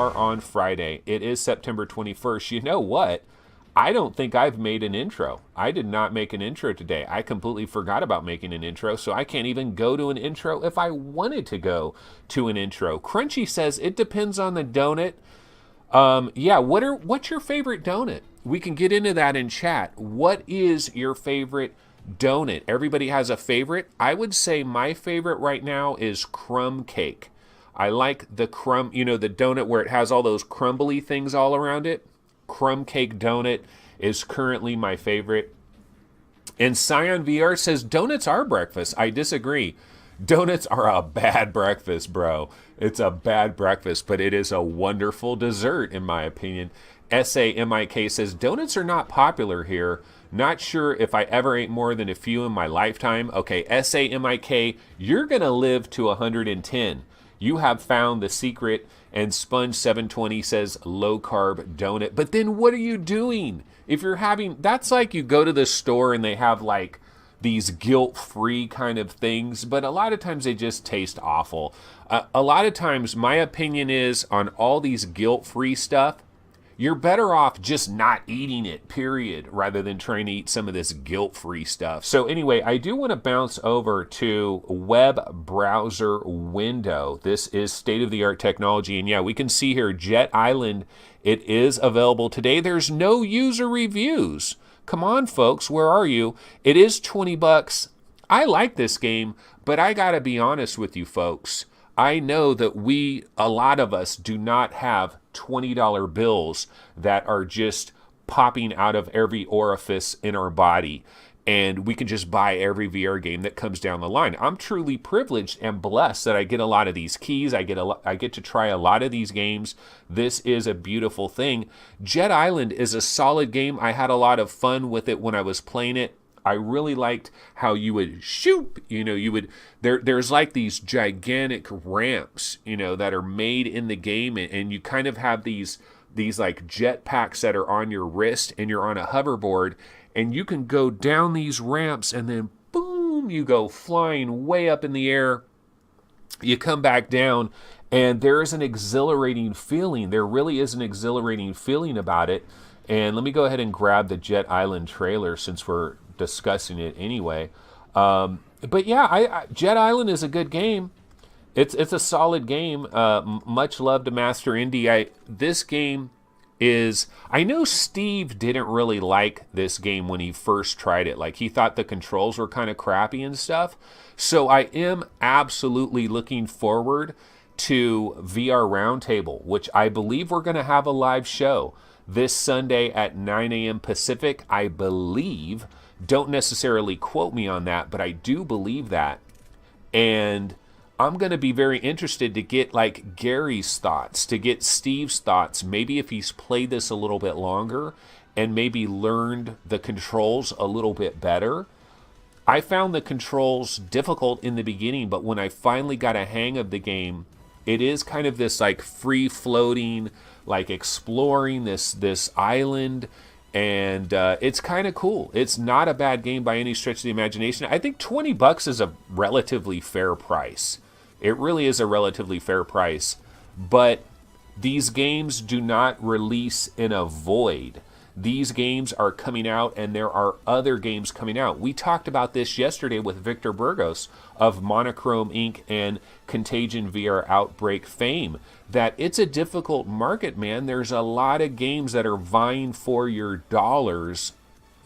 are on Friday. It is September 21st. You know what? I don't think I've made an intro. I did not make an intro today. I completely forgot about making an intro, so I can't even go to an intro if I wanted to go to an intro. Crunchy says it depends on the donut. Yeah, what's your favorite donut? We can get into that in chat. What is your favorite donut? Everybody has a favorite. I would say my favorite right now is crumb cake. I like the crumb, the donut where it has all those crumbly things all around it. Crumb cake donut is currently my favorite. And Scion VR says donuts are breakfast. I disagree. Donuts are a bad breakfast, bro. It's a bad breakfast, but it is a wonderful dessert, in my opinion. SAMIK says donuts are not popular here. Not sure if I ever ate more than a few in my lifetime. Okay, SAMIK, you're going to live to 110. You have found the secret. And Sponge720 says low carb donut. But then what are you doing? If you're having, that's like you go to the store and they have like these guilt-free kind of things, but a lot of times they just taste awful. A lot of times my opinion is on all these guilt-free stuff, you're better off just not eating it, period, rather than trying to eat some of this guilt-free stuff. So anyway, I do want to bounce over to web browser window. This is state-of-the-art technology. And yeah, we can see here, Jet Island, it is available today. There's no user reviews. Come on, folks, where are you? It is $20. I like this game, but I gotta be honest with you folks. I know that a lot of us do not have $20 bills that are just popping out of every orifice in our body, and we can just buy every VR game that comes down the line. I'm truly privileged and blessed that I get a lot of these keys. I get to try a lot of these games. This is a beautiful thing. Jet Island is a solid game. I had a lot of fun with it when I was playing it. I really liked how you would shoot, there's like these gigantic ramps, that are made in the game, and you kind of have these like jet packs that are on your wrist, and you're on a hoverboard, and you can go down these ramps, and then boom, you go flying way up in the air. You come back down, and there is an exhilarating feeling. There really is an exhilarating feeling about it. And let me go ahead and grab the Jet Island trailer since we're discussing it anyway. But yeah, Jet Island is a good game. It's a solid game. Much love to Master Indy. This game is, I know Steve didn't really like this game when he first tried it. Like, he thought the controls were kind of crappy and stuff. So I am absolutely looking forward to VR Roundtable, which I believe we're going to have a live show this Sunday at 9 a.m. Pacific, I believe. Don't necessarily quote me on that, but I do believe that. And I'm going to be very interested to get like Gary's thoughts, to get Steve's thoughts, maybe if he's played this a little bit longer and maybe learned the controls a little bit better. I found the controls difficult in the beginning, but when I finally got a hang of the game, it is kind of this like free-floating, like exploring this island, and it's kind of cool. It's not a bad game by any stretch of the imagination. I think $20 is a relatively fair price. It really is a relatively fair price, but these games do not release in a void. These games are coming out, and there are other games coming out. We talked about this yesterday with Victor Burgos of Monochrome Inc. and Contagion VR Outbreak fame, that it's a difficult market, man. There's a lot of games that are vying for your dollars.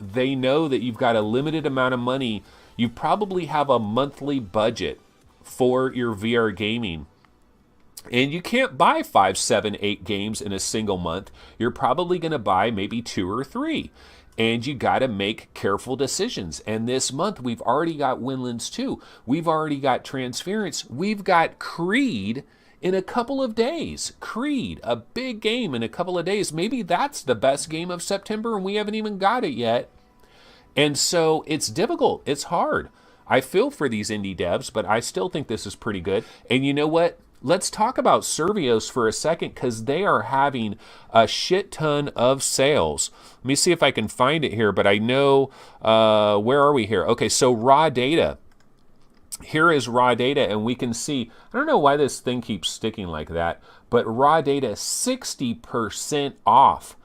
They know that you've got a limited amount of money. You probably have a monthly budget for your VR gaming. And you can't buy 5, 7, 8 games in a single month. You're probably going to buy maybe 2 or 3. And you got to make careful decisions. And this month, we've already got Windlands 2. We've already got Transference. We've got Creed in a couple of days. Creed, a big game in a couple of days. Maybe that's the best game of September, and we haven't even got it yet. And so it's difficult. It's hard. I feel for these indie devs, but I still think this is pretty good. And you know what? Let's talk about Survios for a second, because they are having a shit ton of sales. Let me see if I can find it here, but I know, where are we here? Okay, so raw data. here is raw data, and we can see, I don't know why this thing keeps sticking like that, but raw data 60% off.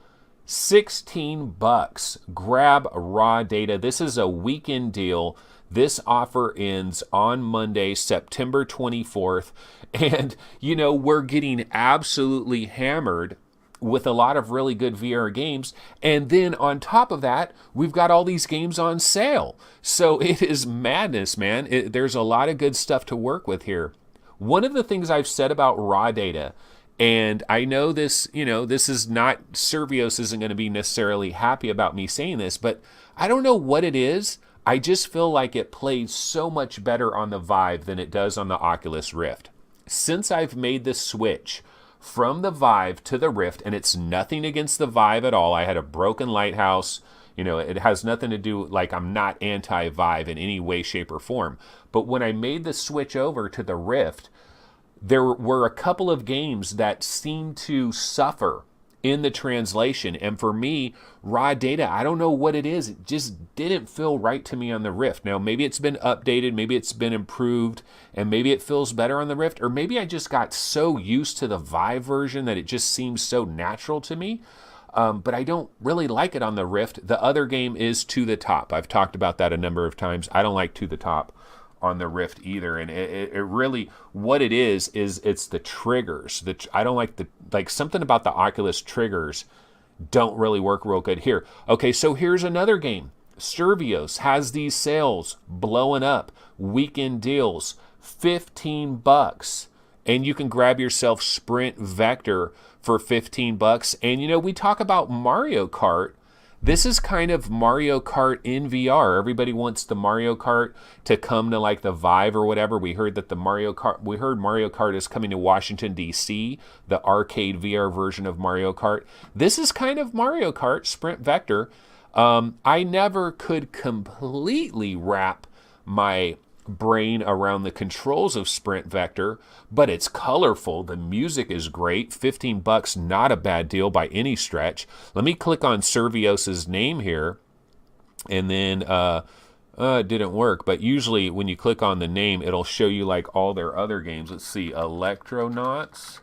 16 bucks. Grab raw data. This is a weekend deal. This offer ends on Monday, September 24th. And, you know, we're getting absolutely hammered with a lot of really good VR games. And then on top of that, we've got all these games on sale. So it is madness, man. There's a lot of good stuff to work with here. One of the things I've said about raw data, and I know this, you know, this is not, Servios isn't going to be necessarily happy about me saying this, but I don't know what it is. I just feel like it plays so much better on the Vive than it does on the Oculus Rift. Since I've made the switch from the Vive to the Rift, and it's nothing against the Vive at all. I had a broken lighthouse. You know, it has nothing to do, like, I'm not anti-Vive in any way, shape, or form. But when I made the switch over to the Rift, there were a couple of games that seemed to suffer in the translation. And for me, raw data, I don't know what it is. It just didn't feel right to me on the Rift. Now, maybe it's been updated, maybe it's been improved, and maybe it feels better on the Rift, or maybe I just got so used to the Vive version that it just seems so natural to me. But I don't really like it on the Rift. The other game is To the Top. I've talked about that a number of times. I don't like To the Top on the Rift either, and it really, what it is it's the triggers. I don't like something about the Oculus triggers don't really work real good here. Okay, so here's another game. Servios has these sales blowing up, weekend deals, 15 bucks, and you can grab yourself Sprint Vector for 15 bucks. And you know, we talk about Mario Kart. This is kind of Mario Kart in VR. Everybody wants the Mario Kart to come to like the Vive or whatever. We heard that Mario Kart is coming to Washington, D.C., the arcade VR version of Mario Kart. This is kind of Mario Kart, Sprint Vector. I never could completely wrap my brain around the controls of Sprint Vector, but it's colorful. The music is great. 15 bucks, not a bad deal by any stretch. Let me click on Servios's name here, and then it didn't work, but usually when you click on the name, it'll show you like all their other games. Let's see, Electronauts.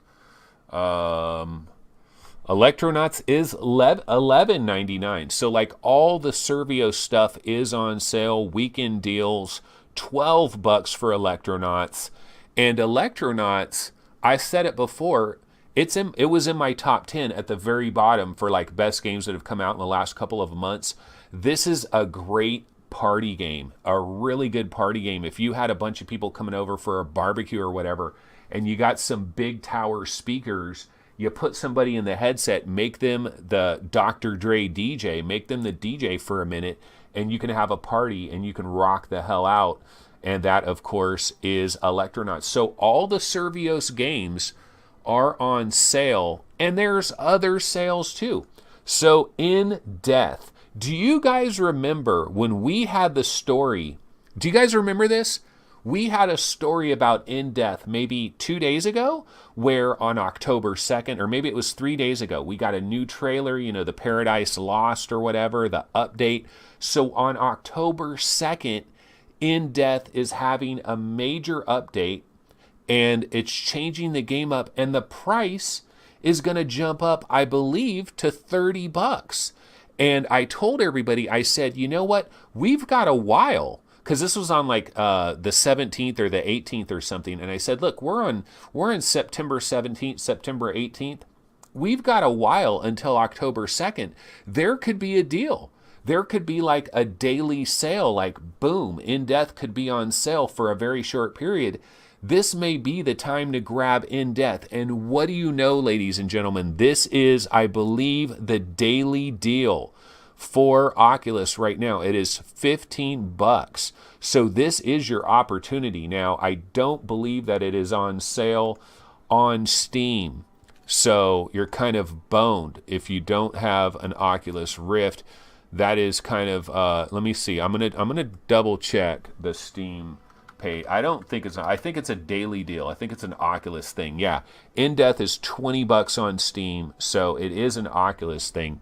Electronauts is $11.99. So like all the Servios stuff is on sale, weekend deals. 12 bucks for Electronauts. And Electronauts, I said it before, it was in my top 10 at the very bottom for like best games that have come out in the last couple of months. This is a great party game, a really good party game. If you had a bunch of people coming over for a barbecue or whatever, and you got some big tower speakers, you put somebody in the headset, make them the Dr. Dre DJ, make them the DJ for a minute, and you can have a party and you can rock the hell out. And that, of course, is Electronauts. So all the Servios games are on sale, and there's other sales too. So In Death. Do you guys remember when we had the story? Do you guys remember this? We had a story about In Death maybe 2 days ago, where on October 2nd, or maybe it was 3 days ago, we got a new trailer, you know, the Paradise Lost or whatever, the update. So on October 2nd, In Death is having a major update, and it's changing the game up, and the price is going to jump up, I believe, to 30 bucks. And I told everybody, I said, you know what? We've got a while, because this was on like the 17th or the 18th or something. And I said, look, we're on September 17th, September 18th. We've got a while until October 2nd. There could be a deal. There could be like a daily sale, like boom, In Death could be on sale for a very short period. This may be the time to grab In Death. And what do you know, ladies and gentlemen? This is, I believe, the daily deal for Oculus right now. It is 15 bucks. So this is your opportunity. Now, I don't believe that it is on sale on Steam. So you're kind of boned if you don't have an Oculus Rift. That is kind of let me see. I'm gonna double check the Steam page. I think it's a daily deal. I think it's an Oculus thing. Yeah. In Death is 20 bucks on Steam, so it is an Oculus thing.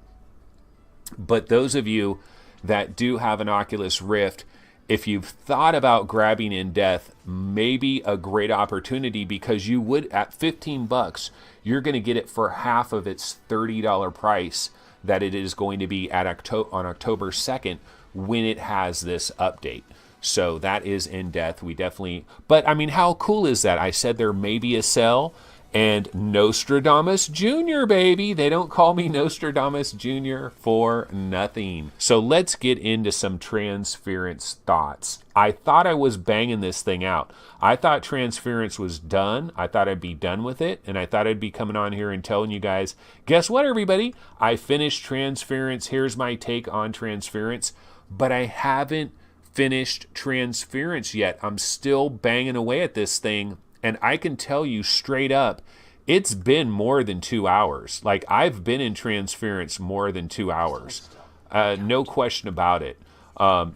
But those of you that do have an Oculus Rift if you've thought about grabbing In Death, maybe a great opportunity, because you would, at $15, you're going to get it for half of its $30 price that it is going to be at on October 2nd when it has this update. So that is In Death. We definitely, but I mean, how cool is that? I said there may be a sale, and Nostradamus Jr., baby. They don't call me Nostradamus Jr. for nothing. So let's get into some Transference thoughts. I thought I was banging this thing out. I thought Transference was done. I thought I'd be done with it, and I thought I'd be coming on here and telling you guys, guess what, everybody? I finished Transference. Here's my take on Transference. But I haven't finished Transference yet. I'm still banging away at this thing. And I can tell you straight up, it's been more than 2 hours. Like, I've been in Transference more than 2 hours. No question about it.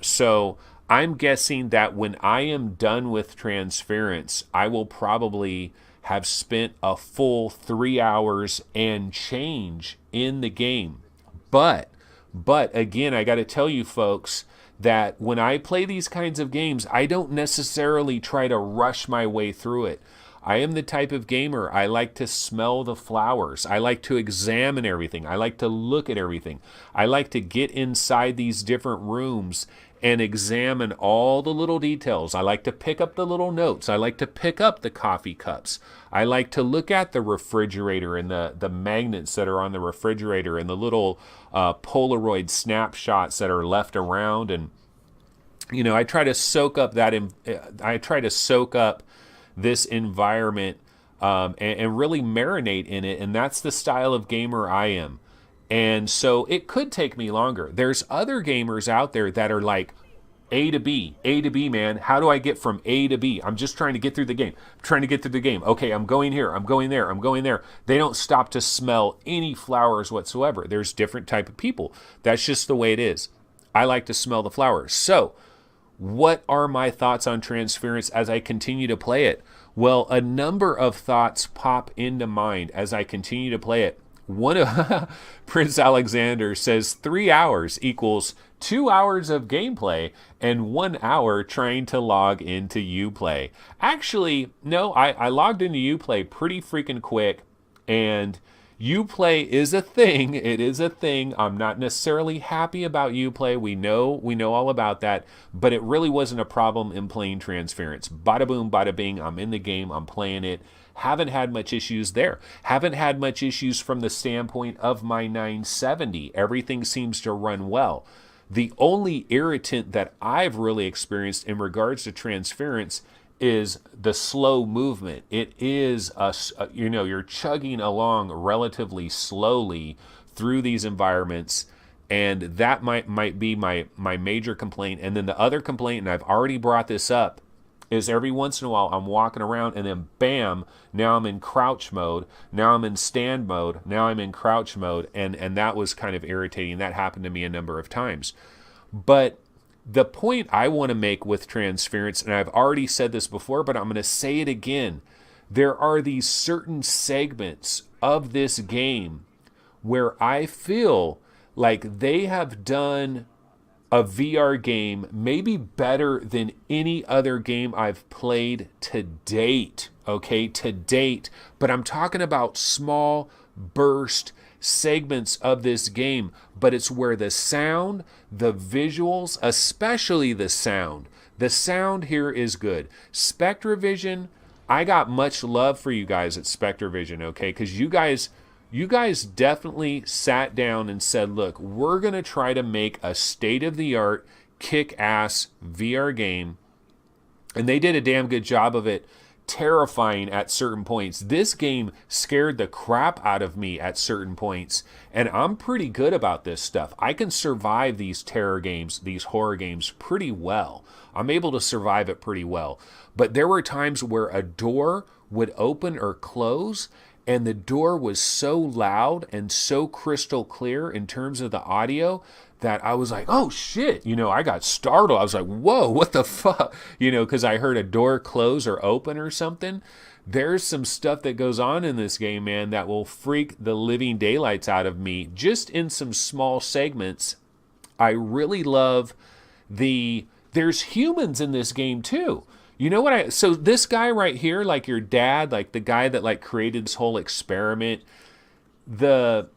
So I'm guessing that when I am done with Transference, I will probably have spent a full 3 hours and change in the game. But again, I got to tell you folks, that when I play these kinds of games, I don't necessarily try to rush my way through it. I am the type of gamer, I like to smell the flowers. I like to examine everything. I like to look at everything. I like to get inside these different rooms and examine all the little details. I like to pick up the little notes. I like to pick up the coffee cups. I like to look at the refrigerator and the magnets that are on the refrigerator and the little Polaroid snapshots that are left around. And, you know, I try to soak up this environment and really marinate in it. And that's the style of gamer I am. And so it could take me longer. There's other gamers out there that are like, A to B, man. How do I get from A to B? I'm just trying to get through the game. Okay, I'm going here. I'm going there. They don't stop to smell any flowers whatsoever. There's different type of people. That's just the way it is. I like to smell the flowers. So what are my thoughts on Transference as I continue to play it? Well, a number of thoughts pop into mind as I continue to play it. One of Prince Alexander says 3 hours equals 2 hours of gameplay and 1 hour trying to log into Uplay. Actually, no, I logged into Uplay pretty freaking quick, and Uplay is a thing. It is a thing. I'm not necessarily happy about Uplay. We know all about that, but it really wasn't a problem in playing Transference. Bada boom, bada bing. I'm in the game. I'm playing it. Haven't had much issues there. Haven't had much issues from the standpoint of my 970. Everything seems to run well. The only irritant that I've really experienced in regards to Transference is the slow movement. It is you're chugging along relatively slowly through these environments, and that might be my major complaint. And then the other complaint, and I've already brought this up, is every once in a while I'm walking around and then bam, now I'm in crouch mode, now I'm in stand mode, now I'm in crouch mode, and that was kind of irritating. That happened to me a number of times. But the point I want to make with Transference, and I've already said this before, but I'm going to say it again, there are these certain segments of this game where I feel like they have done a VR game maybe better than any other game I've played to date, okay, to date. But I'm talking about small burst segments of this game, but it's where the sound, the visuals, especially the sound here is good. SpectraVision, I got much love for you guys at SpectraVision, okay, because you guys definitely sat down and said, look, we're going to try to make a state-of-the-art, kick-ass VR game. And they did a damn good job of it, terrifying at certain points. This game scared the crap out of me at certain points. And I'm pretty good about this stuff. I can survive these terror games, these horror games pretty well. I'm able to survive it pretty well. But there were times where a door would open or close, and the door was so loud and so crystal clear in terms of the audio that I was like, oh shit, I got startled. I was like, whoa, what the fuck? Because I heard a door close or open or something. There's some stuff that goes on in this game, man, that will freak the living daylights out of me just in some small segments. I really love the there's humans in this game too. You know what so this guy right here, like your dad, like the guy that like created this whole experiment, the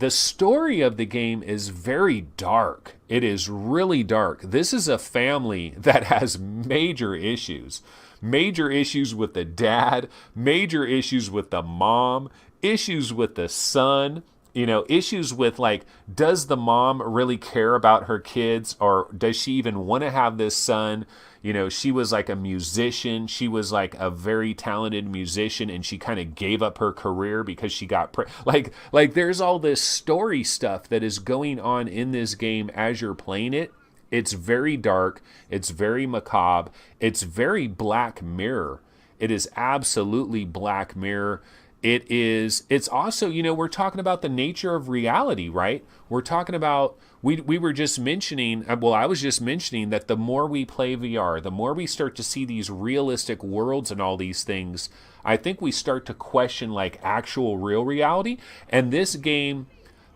story of the game is very dark. It is really dark. This is a family that has major issues. Major issues with the dad, major issues with the mom, issues with the son, issues with like, does the mom really care about her kids, or does she even want to have this son? She was like a musician. She was like a very talented musician, and she kind of gave up her career because she got like there's all this story stuff that is going on in this game as you're playing it. It's very dark. It's very macabre. It's very Black Mirror. It is absolutely Black Mirror. It's also, we're talking about the nature of reality, right? We're talking about, we were just mentioning, I was just mentioning that the more we play VR, the more we start to see these realistic worlds and all these things, I think we start to question like actual real reality. And this game,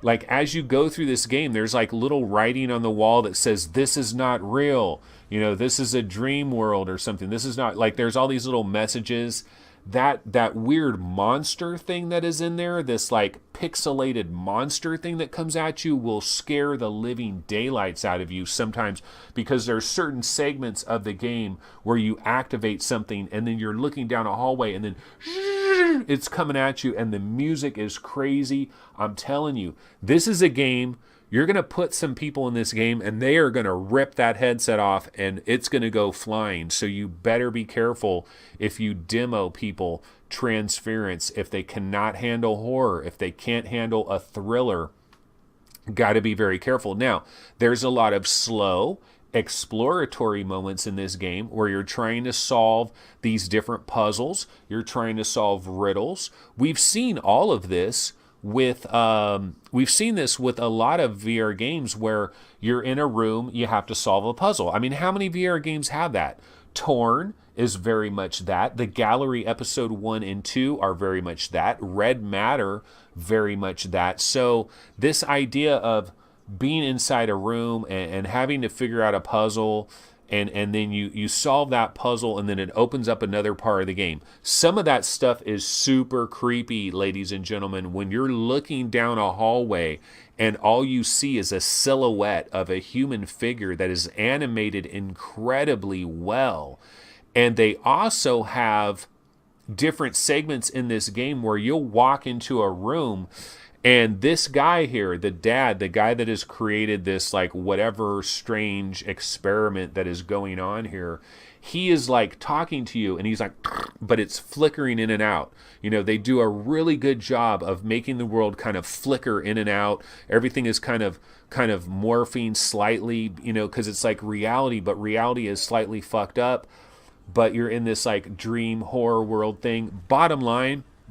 like as you go through this game, there's like little writing on the wall that says, this is not real. This is a dream world or something. This is not, like there's all these little messages. That weird monster thing that is in there, this like pixelated monster thing that comes at you, will scare the living daylights out of you sometimes, because there's certain segments of the game where you activate something and then you're looking down a hallway and then it's coming at you and the music is crazy. I'm telling you, this is a game. You're going to put some people in this game and they are going to rip that headset off and it's going to go flying. So you better be careful if you demo people Transference. If they cannot handle horror, if they can't handle a thriller, got to be very careful. Now, there's a lot of slow, exploratory moments in this game where you're trying to solve these different puzzles. You're trying to solve riddles. We've seen all of this with we've seen this with a lot of VR games where you're in a room, you have to solve a puzzle. I mean, how many VR games have that? Torn is very much that. The Gallery episode 1 and 2 are very much that. Red Matter, very much that. So this idea of being inside a room and having to figure out a puzzle, and then you solve that puzzle and then it opens up another part of the game. Some of that stuff is super creepy, ladies and gentlemen, when you're looking down a hallway and all you see is a silhouette of a human figure that is animated incredibly well. And they also have different segments in this game where you'll walk into a room and this guy here, the dad, the guy that has created this like whatever strange experiment that is going on here, he is like talking to you and he's like, but it's flickering in and out. They do a really good job of making the world kind of flicker in and out. Everything is kind of morphing slightly, because it's like reality, but reality is slightly fucked up. But you're in this like dream horror world thing.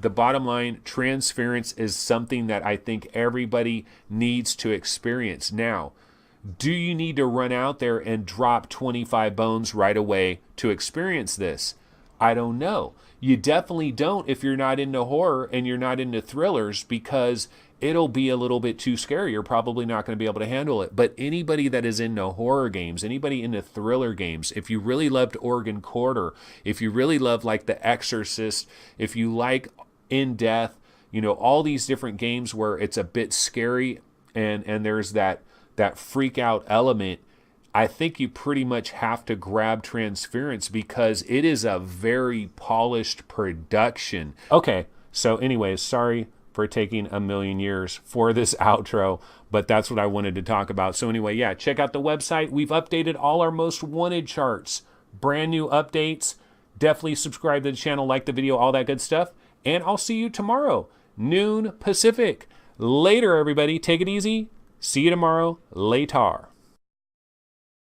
The bottom line, Transference is something that I think everybody needs to experience. Now, do you need to run out there and drop 25 bones right away to experience this? I don't know. You definitely don't if you're not into horror and you're not into thrillers, because it'll be a little bit too scary. You're probably not going to be able to handle it. But anybody that is into horror games, anybody into thriller games, if you really loved Oregon Quarter, if you really love like The Exorcist, if you like In Death, all these different games where it's a bit scary and there's that freak out element, I think you pretty much have to grab Transference because it is a very polished production. Okay, so anyways, sorry for taking a million years for this outro, but that's what I wanted to talk about. So anyway, yeah, check out the website. We've updated all our most wanted charts, brand new updates. Definitely subscribe to the channel, like the video, all that good stuff. And I'll see you tomorrow, noon Pacific. Later, everybody. Take it easy. See you tomorrow. Later.